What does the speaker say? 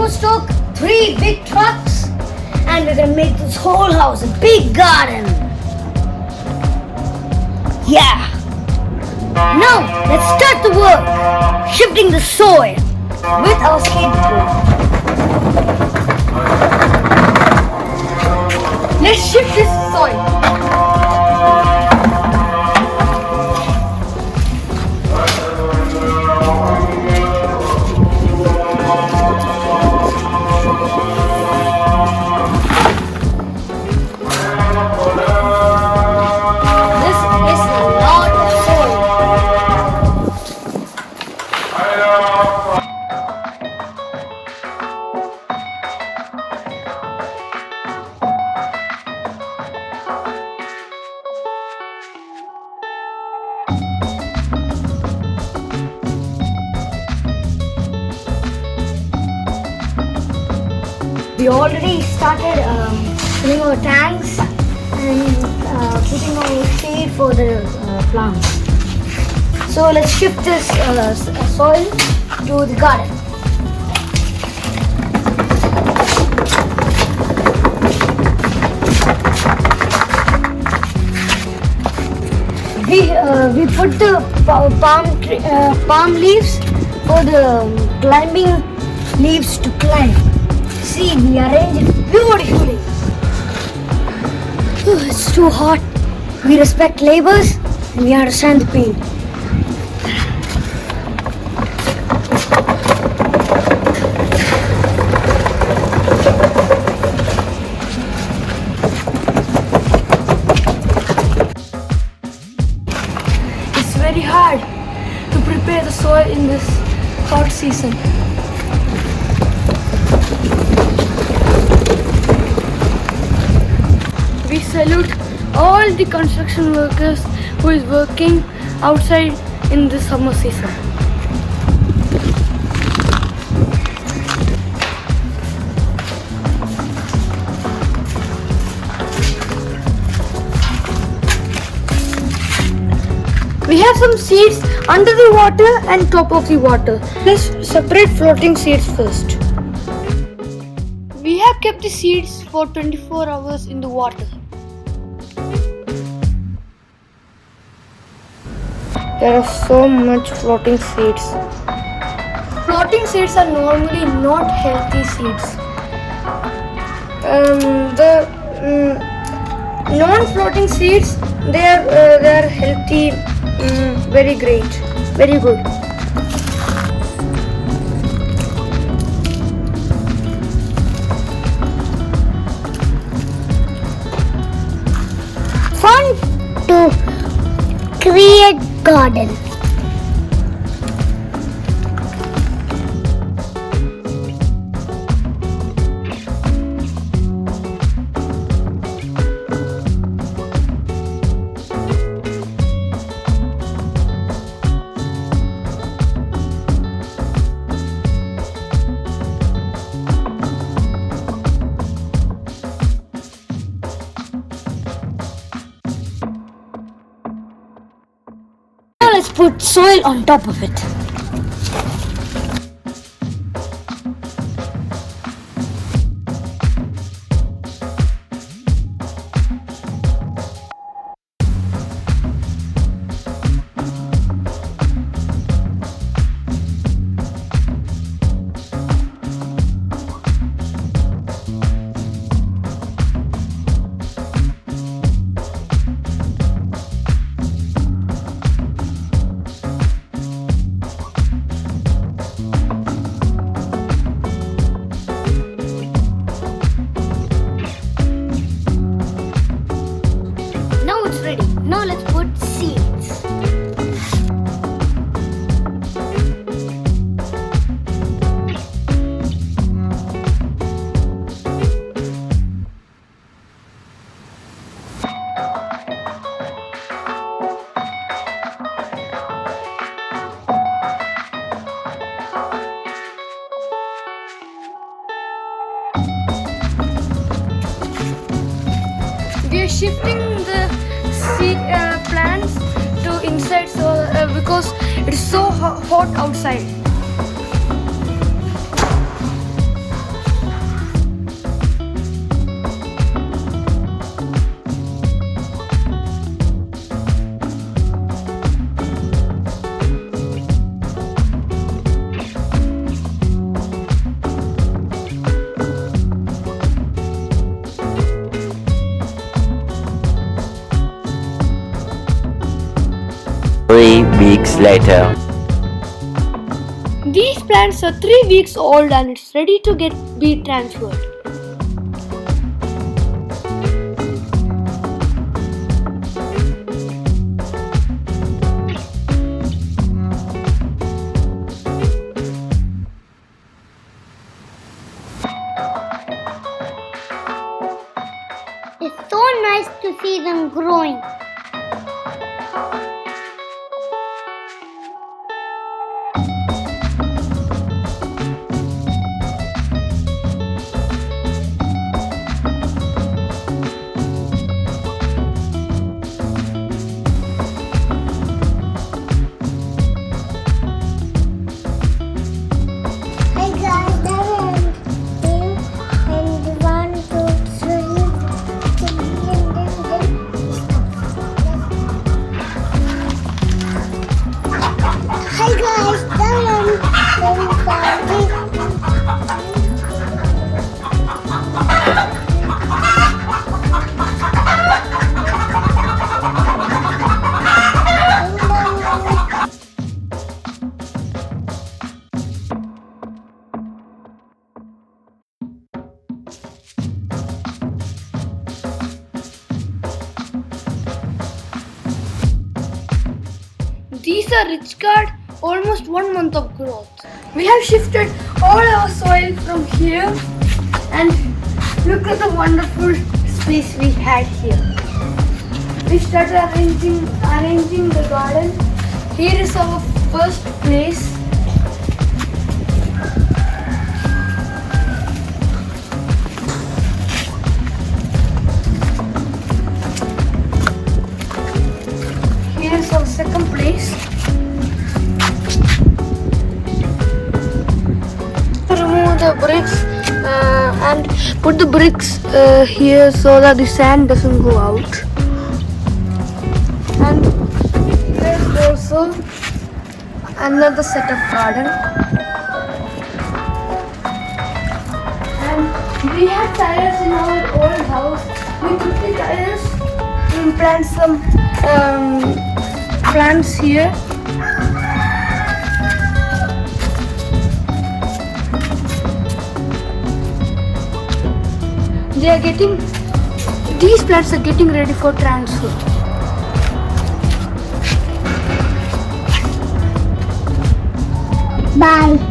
almost took 3 big trucks and we're gonna make this whole house a big garden. Yeah. Now let's start the work. Shifting the soil with our skateboard. Let's shift this soil. We already started filling our tanks and putting our shade for the plants. So let's shift this soil to the garden. We put the palm leaves for the climbing leaves to climb. See, we arrange it beautifully. It's too hot. We respect labors and we understand the pain. It's very hard to prepare the soil in this hot season. We salute all the construction workers who is working outside in the summer season. We have some seeds under the water and top of the water. Let's separate floating seeds first. We have kept the seeds for 24 hours in the water. There are so much floating seeds. Floating seeds are normally not healthy seeds. The non-floating seeds, they are healthy, very great, very good. Fun to create garden. Let's put soil on top of it. Now let's put seeds. We are shifting the plants to inside because it's so hot outside. weeks later. These plants are 3 weeks old and it's ready to be transferred. It's so nice to see them growing. Hi guys, and 1, 2, 3. Hi guys, These are rich card, almost 1 month of growth. We have shifted all our soil from here and look at the wonderful space we had here. We started arranging the garden. Here is our first place. Here is our second place. Remove the bricks and put the bricks here so that the sand doesn't go out. And here is also another set of garden. And we had tires in our old house. We took the tires and plant some plants here. These plants are getting ready for transfer. Bye.